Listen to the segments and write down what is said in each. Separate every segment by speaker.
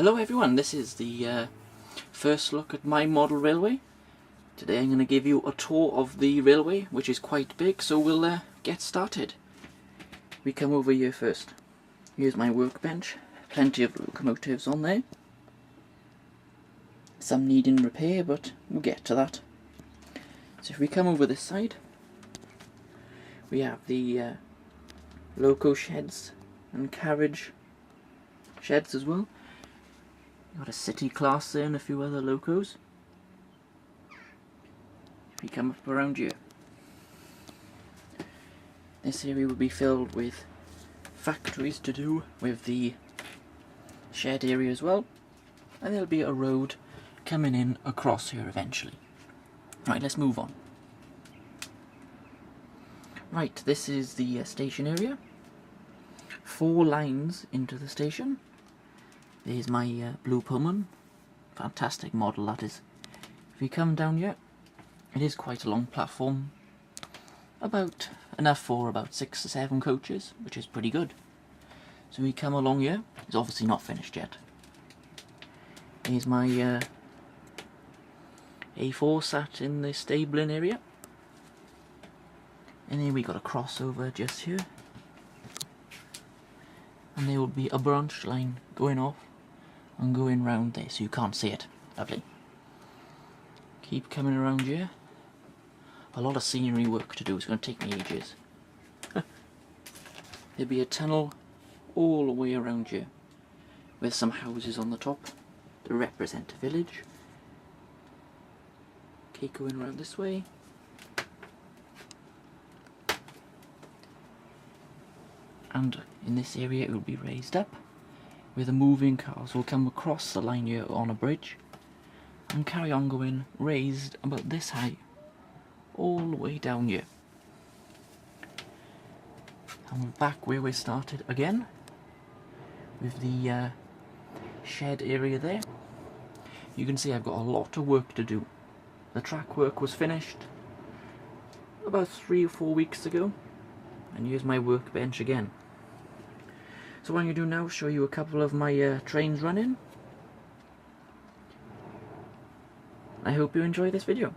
Speaker 1: Hello everyone, this is the first look at my model railway. Today I'm going to give you a tour of the railway, which is quite big, so we'll get started. We come over here first. Here's my workbench, plenty of locomotives on there. Some needing repair, but we'll get to that. So if we come over this side, we have the loco sheds and carriage sheds as well. Got a city class there and a few other locos. If we come up around here, this area will be filled with factories to do with the shed area as well, and there'll be a road coming in across here eventually. Right, let's move on. Right, this is the station area. 4 lines into the station. There's my blue Pullman. Fantastic model that is. If you come down here, it is quite a long platform. About enough for about 6 or 7 coaches, which is pretty good. So we come along here. It's obviously not finished yet. Here's my A4 sat in the stabling area. And then we got a crossover just here. And there will be a branch line going off and going round there, so you can't see it. Lovely. Keep coming around here. A lot of scenery work to do, it's going to take me ages. There'll be a tunnel all the way around here with some houses on the top to represent a village. Keep going around this way. And in this area it will be raised up, where the moving cars will come across the line here on a bridge and carry on going raised about this high all the way down here. And we're back where we started again with the shed area there. You can see I've got a lot of work to do. The track work was finished about 3 or 4 weeks ago, and here's my workbench again. So what I'm going to do now is show you a couple of my trains running. I hope you enjoy this video.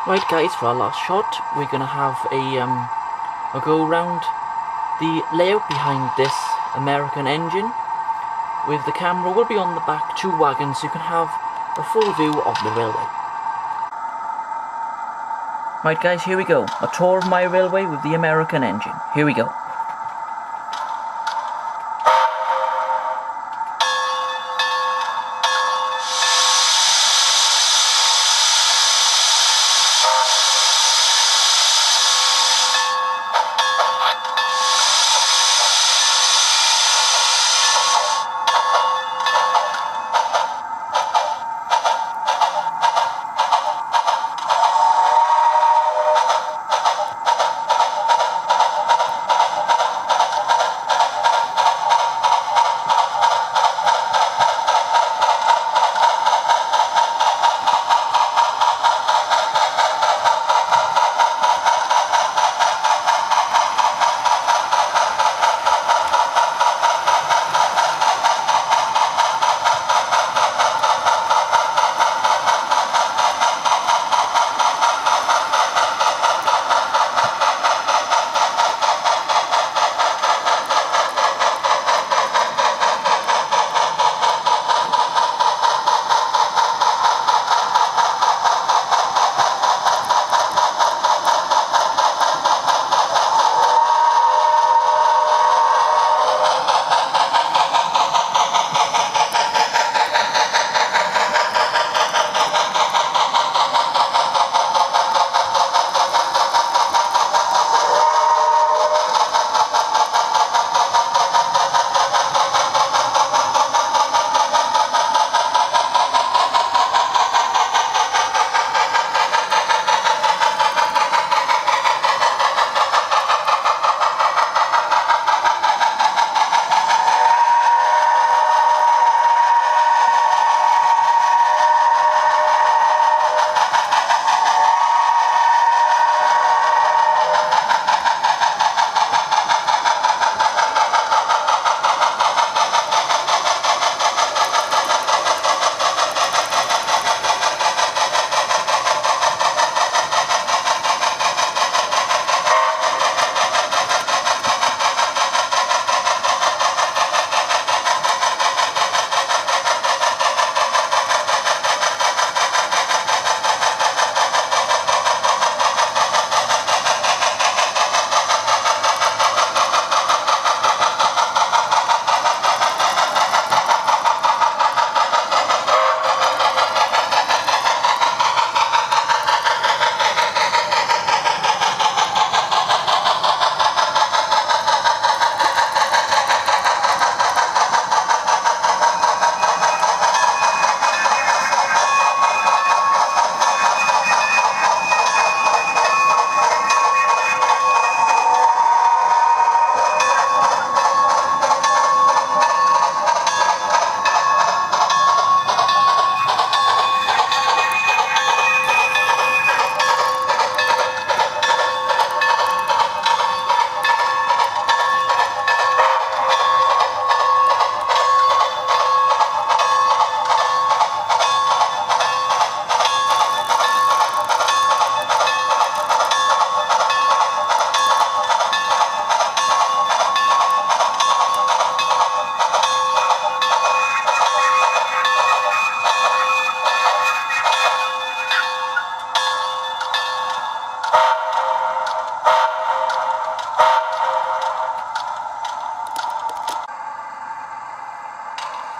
Speaker 1: Right guys, for our last shot, we're going to have a go round the layout behind this American engine. With the camera will be on the back two wagons, so you can have a full view of the railway. Right guys, here we go. A tour of my railway with the American engine. Here we go.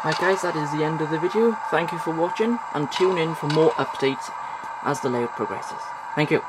Speaker 1: Right guys, that is the end of the video. Thank you for watching and tune in for more updates as the layout progresses. Thank you.